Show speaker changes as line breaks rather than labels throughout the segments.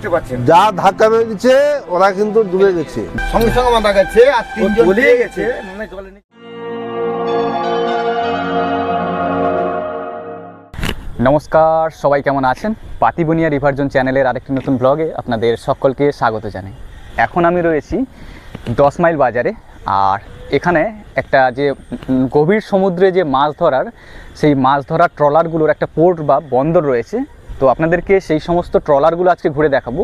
দেখতে পাচ্ছেন
যা ধাক্কা মেরেছে ওরা কিন্তু ডুবে গেছে,
সঙ্গে সঙ্গে মারা গেছে, আর তিনজন তলিয়ে গেছে মানে জলে।
নমস্কার, সবাই কেমন আছেন? পাতিবনিয়া রিভারজন চ্যানেলের আরেকটি নতুন ব্লগে আপনাদের সকলকে স্বাগত জানাই। এখন আমি রয়েছি 10 মাইল বাজারে, আর এখানে একটা যে গভীর সমুদ্রে যে মাছ ধরার, সেই মাছ ধরার ট্রলারগুলোর একটা পোর্ট বা বন্দর রয়েছে। তো আপনাদেরকে সেই সমস্ত ট্রলারগুলো আজকে ঘুরে দেখাবো,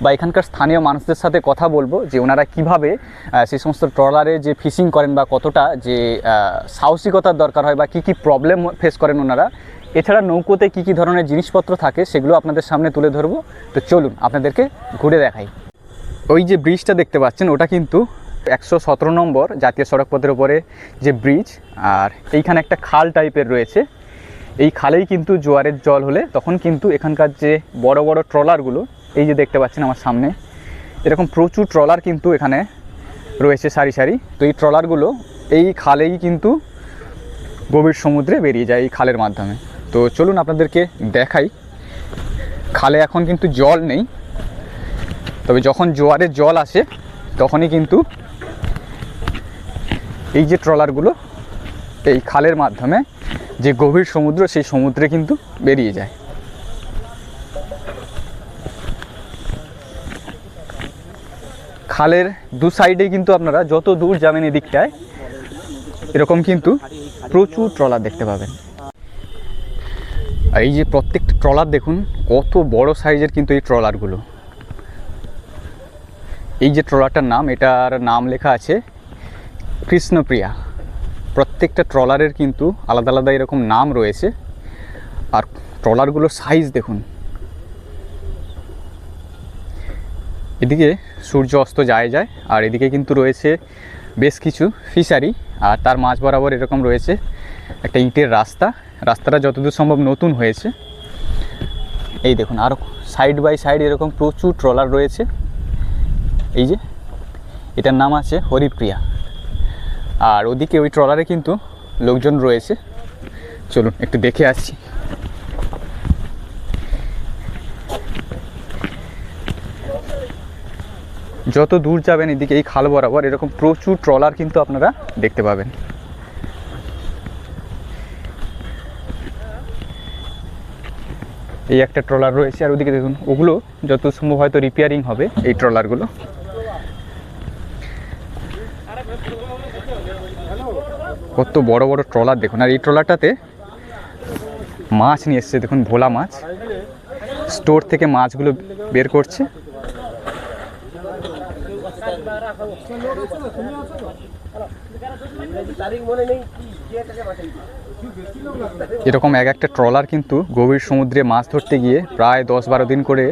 বা এখানকার স্থানীয় মানুষদের সাথে কথা বলবো যে ওনারা কিভাবে সেই সমস্ত ট্রলারে যে ফিশিং করেন, বা কতটা যে সাহসিকতার দরকার হয়, বা কী কী প্রবলেম ফেস করেন ওনারা। এছাড়া নৌকোতে কী কী ধরনের জিনিসপত্র থাকে সেগুলো আপনাদের সামনে তুলে ধরবো। তো চলুন আপনাদেরকে ঘুরে দেখাই। ওই যে ব্রিজটা দেখতে পাচ্ছেন, ওটা কিন্তু 117 নম্বর জাতীয় সড়ক পথের উপরে যে ব্রিজ, আর এইখানে একটা খাল টাইপের রয়েছে। এই খালেই কিন্তু জোয়ারের জল হলে তখন কিন্তু এখানকার যে বড় বড় ট্রলারগুলো, এই যে দেখতে পাচ্ছেন আমার সামনে, এরকম প্রচুর ট্রলার কিন্তু এখানে রয়েছে সারি সারি। তো এই ট্রলারগুলো এই খালেই কিন্তু গভীর সমুদ্রে বেরিয়ে যায় এই খালের মাধ্যমে। তো চলুন আপনাদেরকে দেখাই। খালে এখন কিন্তু জল নেই, তবে যখন জোয়ারের জল আসে তখনই কিন্তু এই যে ট্রলারগুলো এই খালের মাধ্যমে যে গভীর সমুদ্র, সেই সমুদ্রে কিন্তু বেরিয়ে যায়। খালের দু সাইডে কিন্তু আপনারা যত দূর যাবেন এদিকটায় এরকম কিন্তু প্রচুর ট্রলার দেখতে পাবেন। আর এই যে প্রত্যেকটা ট্রলার দেখুন কত বড় সাইজের কিন্তু এই ট্রলারগুলো। এই যে ট্রলারটার নাম, এটার নাম লেখা আছে কৃষ্ণপ্রিয়া। প্রত্যেকটা ট্রলারের কিন্তু আলাদা আলাদা এরকম নাম রয়েছে। আর ট্রলারগুলোর সাইজ দেখুন। এদিকে সূর্য অস্ত যায়, আর এদিকে কিন্তু রয়েছে বেশ কিছু ফিশারি, আর তার মাঝ বরাবর এরকম রয়েছে একটা ইটের রাস্তা। রাস্তাটা যতদূর সম্ভব নতুন হয়েছে। এই দেখুন আরও সাইড বাই সাইড এরকম প্রচুর ট্রলার রয়েছে। এই যে এটার নাম আছে হরিপ্রিয়া, আর ওদিকে ওই ট্রলারে কিন্তু লোকজন রয়েছে। চলুন একটু দেখে আসছি। যত দূর যাবেন এদিকে এই খাল বরাবর এরকম প্রচুর ট্রলার কিন্তু আপনারা দেখতে পাবেন। এই একটা ট্রলার রয়েছে, আর ওদিকে দেখুন ওগুলো যত সম্ভব হয়তো রিপেয়ারিং হবে এই ট্রলারগুলো। কত বড় বড় ট্রলার দেখুন। আর এই ট্রলারটাতে মাছ নিয়ে এসছে, দেখুন ভোলা মাছ। স্টোর থেকে মাছগুলো বের করছে। এরকম এক একটা ট্রলার কিন্তু গভীর সমুদ্রে মাছ ধরতে গিয়ে প্রায় 10-12 দিন করে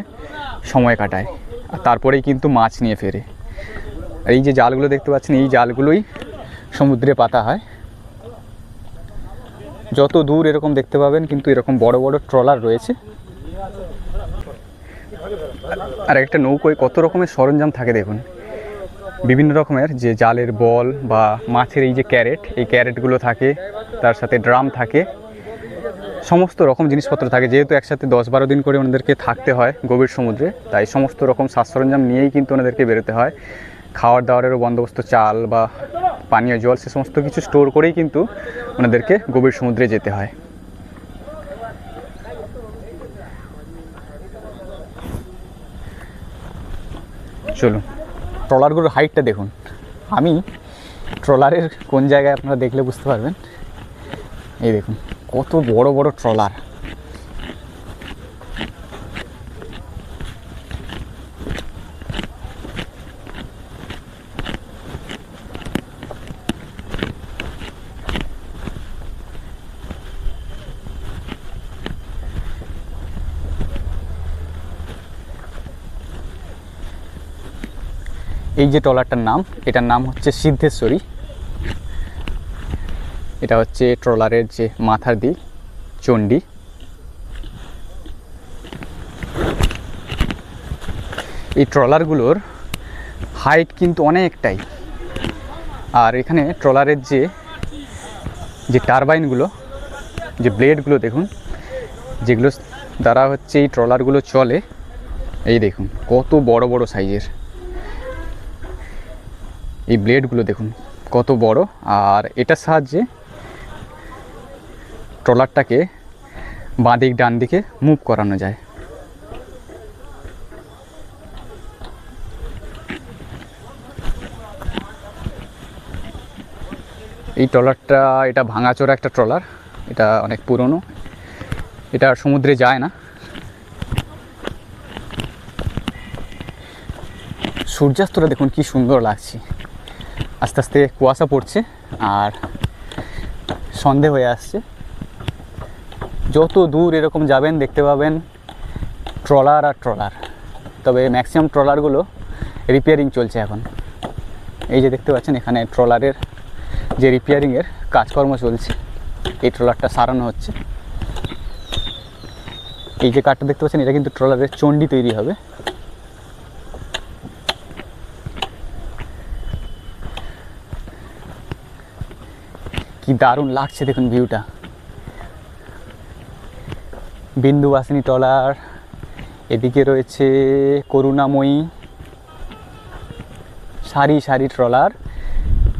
সময় কাটায়, আর তারপরেই কিন্তু মাছ নিয়ে ফেরে। আর এই যে জালগুলো দেখতে পাচ্ছেন, এই জালগুলোই সমুদ্রে পাতা হয়। যত দূর এরকম দেখতে পাবেন কিন্তু এরকম বড় বড় ট্রলার রয়েছে। আর একটা নৌকোয় কত রকমের সরঞ্জাম থাকে দেখুন। বিভিন্ন রকমের যে জালের বল বা মাছের এই যে ক্যারেট, এই ক্যারেটগুলো থাকে, তার সাথে ড্রাম থাকে, সমস্ত রকম জিনিসপত্র থাকে। যেহেতু একসাথে 10-12 দিন করে ওনাদেরকে থাকতে হয় গভীর সমুদ্রে, তাই সমস্ত রকম সাজ সরঞ্জাম নিয়েই কিন্তু ওনাদেরকে বেরোতে হয়। খাওয়ার দাওয়ারেরও বন্দোবস্ত, চাল বা পানীয় জল, সে সমস্ত কিছু স্টোর করেই কিন্তু ওনাদেরকে গভীর সমুদ্রে যেতে হয়। চলুন ট্রলারগুলোর হাইটটা দেখুন। আমি ট্রলারের কোন জায়গায় আপনারা দেখলে বুঝতে পারবেন। এই দেখুন কত বড় বড় ট্রলার। এই যে ট্রলারটার নাম, এটার নাম হচ্ছে সিদ্ধেশ্বরী। এটা হচ্ছে ট্রলারের যে মাথার দিক, চণ্ডী। এই ট্রলারগুলোর হাইট কিন্তু অনেকটাই। আর এখানে ট্রলারের যে টারবাইনগুলো, যে ব্লেডগুলো দেখুন, যেগুলো দ্বারা হচ্ছে এই ট্রলারগুলো চলে, এই দেখুন কত বড় বড় সাইজের এই ব্লেডগুলো দেখুন কত বড়, আর এটার সাহায্যে ট্রলারটাকে বাঁ দিক ডান দিকে মুভ করানো যায়। এই ট্রলারটা এটা ভাঙাচোরা একটা ট্রলার, এটা অনেক পুরনো, এটা সমুদ্রে যায় না। সূর্যাস্তটা দেখুন কি সুন্দর লাগছে, আস্তে আস্তে কুয়াশা পড়ছে আর সন্ধে হয়ে আসছে। যত দূর এরকম যাবেন দেখতে পাবেন ট্রলার আর ট্রলার, তবে ম্যাক্সিমাম ট্রলারগুলো রিপেয়ারিং চলছে এখন। এই যে দেখতে পাচ্ছেন এখানে ট্রলারের যে রিপেয়ারিংয়ের কাজকর্ম চলছে, এই ট্রলারটা সারানো হচ্ছে। এই যে কাঠটা দেখতে পাচ্ছেন এটা কিন্তু ট্রলারের চণ্ডী তৈরি হবে। কি দারুণ লাগছে দেখুন ভিউটা। বিন্দুবাসিনী ট্রলার, এদিকে রয়েছে করুণাময়ী, সারি সারি ট্রলার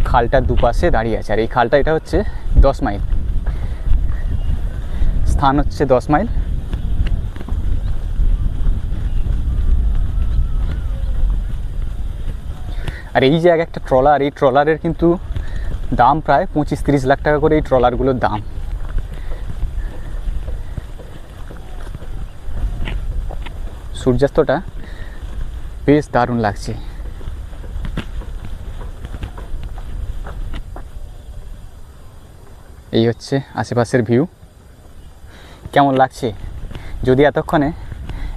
খালটার দুপাশে দাঁড়িয়ে আছে। আর এই খালটা এটা হচ্ছে 10 মাইল, স্থান হচ্ছে 10 মাইল। আর এই যে একটা ট্রলার, এই ট্রলারের কিন্তু দাম প্রায় 25-30 লাখ টাকা করে এই ট্রলারগুলোর দাম। সূর্যাস্তটা বেশ দারুণ লাগছে। এই হচ্ছে আশেপাশের ভিউ, কেমন লাগছে? যদি এতক্ষণে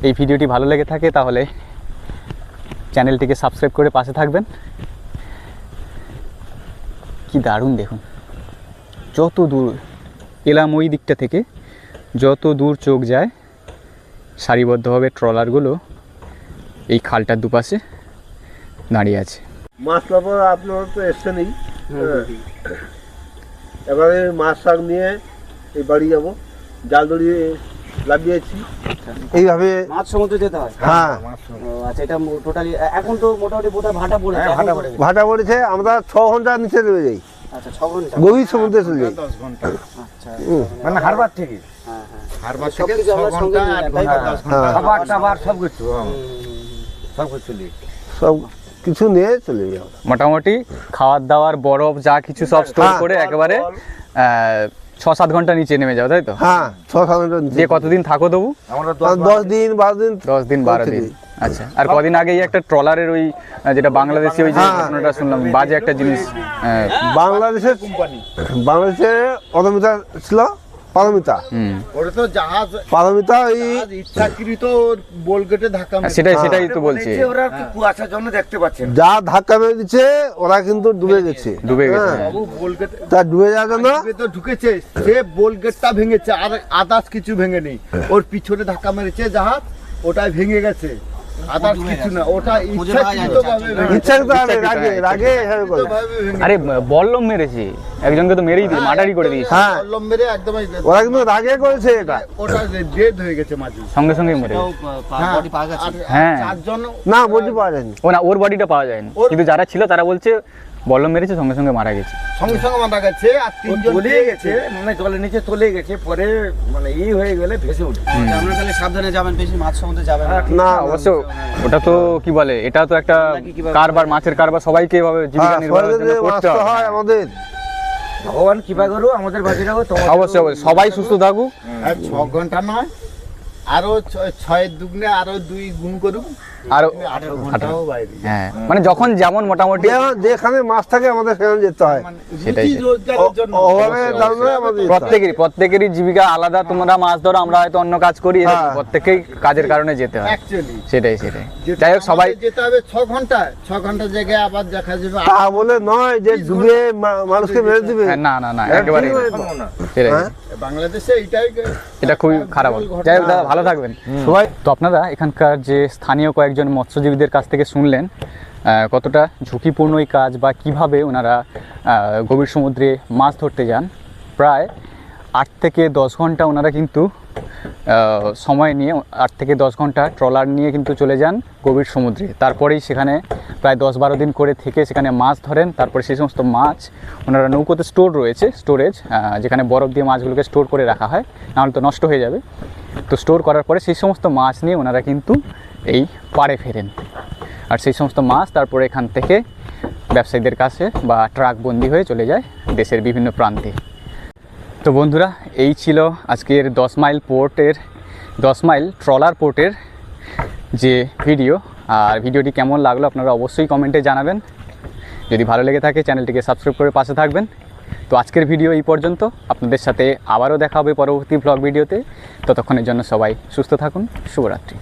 এই ভিডিওটি ভালো লেগে থাকে তাহলে চ্যানেলটিকে সাবস্ক্রাইব করে পাশে থাকবেন। কি দারুণ দেখুন, যত দূর এলাম ওই দিকটা থেকে যত দূর চোখ যায় সারিবদ্ধভাবে ট্রলারগুলো এই খালটার দুপাশে দাঁড়িয়ে আছে।
মাছ লাভার আপনারা তো এসছেনই, এবারে মাছ শাক নিয়ে এই বাড়ি যাবো, জাল দড়িয়ে লাগিয়েছি এইভাবে
মাছ সমুদ্রে যেতে হয়।
হ্যাঁ
আচ্ছা, এটা টোটালি এখন তো মোটামুটি বোধহয় ভাটা পড়েছে।
ভাটা পড়েছে, আমরা 6 ঘন্টা নিচে নেমে যাই,
আচ্ছা 6 ঘন্টা
গভীর সমুদ্রে চলে যাই।
10 ঘন্টা। আচ্ছা
মানে হারবার থেকে
হ্যাঁ হ্যাঁ,
হারবার
সব
থেকে
কিছু
6
আমরা সঙ্গে
ঘন্টা
নিয়ে
8
যাই, তাই
ঘন্টা
তো?
10 ঘন্টা
হ্যাঁ।
খাবার টাবার সব কিছু সব কিছু নিয়ে
সব কিছু নিয়ে চলে যাই আমরা।
মোটামুটি খাওয়ার দাওয়ার বরফ যা কিছু সব স্টোর
হ্যাঁ।
করে একেবারে 6-7 ঘন্টা নিচে নেমে যাও, তাই তো?
হ্যাঁ 6-7 ঘন্টা নিচে।
যে কতদিন থাকো তবু?
আমরা
10 দিন 12 দিন
10 দিন 12 দিন। আচ্ছা, আর কদিন আগেই একটা ট্রলারের ওই যেটা বাংলাদেশি ওই যে
হ্যাঁ।
ঘটনাটা শুনলাম, বাজে একটা জিনিস।
বাংলাদেশের
কোম্পানি
বাংলাদেশে অদমিতা ছিল, পারমিতা
ওটা তো জাহাজ
পারমিতা ওই
জাহাজ ইচ্ছাকৃত বোলগেটে ধাক্কা মেরে
সেটাই তো বলছি,
ওরা কি কুয়াশার জন্য দেখতে পাচ্ছেন।
যা ধাক্কা মেরে দিচ্ছে ওরা কিন্তু ডুবে গেছে।
ডুবে গেছে।
হ্যাঁ।
বাবু বোলগেটে
তা ডুবে যাওয়ার জন্য
তো ঢুকেছে, সে বোলগেটটা ভেঙেছে আর আদার্স কিছু ভেঙে নেই, ওর পিছনে ধাক্কা মেরেছে জাহাজ, ওটাই ভেঙে গেছে, আদার্স কিছু না, ওটা ইচ্ছাকৃতভাবে ভেঙেছে।
ইচ্ছা করতে হবে, রাগে রাগে এভাবে করে।
ইচ্ছাকৃতভাবে ভেঙেছে।
আরে বল্লম মেরেছে একজনকে, তো মেরেই দিয়ে মার্ডারই করে দিয়েছে,
হ্যাঁ
কলম মেরে একদমই
ওরা কিন্তু রাগে করেছে এটা।
ওটা ডেড হয়ে গেছে মাঝে।
সঙ্গে সঙ্গে মরে গেছে।
হ্যাঁ,
বডি পাওয়া গেছে।
আর
হ্যাঁ।
4 জন
না বলতে পাওয়া যায়নি।
ও না, ওর বডিটা পাওয়া যায়নি, কিন্তু যারা ছিল তারা বলছে বল্লম মেরেছে সঙ্গে সঙ্গে মারা গেছে।
সঙ্গে সঙ্গে মারা গেছে, আর 3 জন
তলিয়ে গেছে, মানে জলের নিচে তলিয়ে গেছে, পরে মানে হয়ে গেলে ভেসে উঠে। আপনারা তাহলে সাবধানে যাবেন, বেশি মাছ সমুদ্রে যাবেন না।
না
অবশ্য ওটা তো কি বলে, এটা তো একটা কারবার, মাছের কারবার, সবাইকে এভাবে জীবিকা
হ্যাঁ,
নির্বাহের জন্য
সবাইকে
করতে
আসতে হয়
হবে।
আমাদের।
ভগবান কৃপা করুক, আমাদের বাঁচিয়ে রাখো। অবশ্যই অবশ্যই, সবাই সুস্থ থাকুক।
আর 6 ঘন্টা নয়, আরো 6 দুগুণে আরো 2 গুণ করুক,
আরো
18 ঘন্টাও বাইরে।
হ্যাঁ, মানে যখন যেমন মোটামুটি
যেখানে মাছ থাকে আমাদের সেখানে যেতে হয়।
মানে
সেটাই,
রুজি রোজগারের জন্য
ওভাবে দাঁড়ানো আমাদের যেতে হয়।
প্রত্যেকেরই জীবিকা আলাদা। তোমরা মাছ ধরো, আমরা হয়তো অন্য কাজ করি, এরকম
হ্যাঁ।
প্রত্যেকেই কাজের কারণে যেতে হয়।
অ্যাকচুয়ালি
সেটাই যাই হোক, সবাই
যেতে হবে 6 ঘন্টা, 6 ঘন্টা জায়গায় আবার দেখা যাবে
তা বলে নয় যে ডুবে মানুষকে মেরে দিবে।
হ্যাঁ, না একেবারে সেটাই,
হ্যাঁ।
বাংলাদেশে এইটাই
এটা খুবই খারাপ হলো। যাই হোক দাদা, ভালো থাকবেন সবাই। তো আপনারা এখানকার যে স্থানীয় কয়েকজন মৎস্যজীবীদের কাছ থেকে শুনলেন কতটা ঝুঁকিপূর্ণ এই কাজ, বা কিভাবে ওনারা গভীর সমুদ্রে মাছ ধরতে যান। প্রায় 8 থেকে 10 ঘন্টা ওনারা কিন্তু সময় নিয়ে 8 থেকে 10 ঘন্টা ট্রলার নিয়ে কিন্তু চলে যান গভীর সমুদ্রে। তারপরেই সেখানে প্রায় 10-12 দিন করে থেকে সেখানে মাছ ধরেন। তারপরে সেই সমস্ত মাছ ওনারা নৌকোতে স্টোর রয়েছে, স্টোরেজ, যেখানে বরফ দিয়ে মাছগুলোকে স্টোর করে রাখা হয়, নাহলে তো নষ্ট হয়ে যাবে। তো স্টোর করার পরে সেই সমস্ত মাছ নিয়ে ওনারা কিন্তু এই পাড়ে ফেরেন। আর সেই সমস্ত মাছ তারপরে এখান থেকে ব্যবসায়ীদের কাছে বা ট্রাক বন্দি হয়ে চলে যায় দেশের বিভিন্ন প্রান্তে। তো বন্ধুরা, এই ছিল আজকের 10 মাইল ট্রলার পোর্টের যে ভিডিও। আর ভিডিওটি কেমন লাগলো আপনারা অবশ্যই কমেন্টে জানাবেন। যদি ভালো লেগে থাকে চ্যানেলটিকে সাবস্ক্রাইব করে পাশে থাকবেন। তো আজকের ভিডিও এই পর্যন্ত, আপনাদের সাথে আবারও দেখা হবে পরবর্তী ব্লগ ভিডিওতে। ততক্ষণের জন্য সবাই সুস্থ থাকুন। শুভরাত্রি।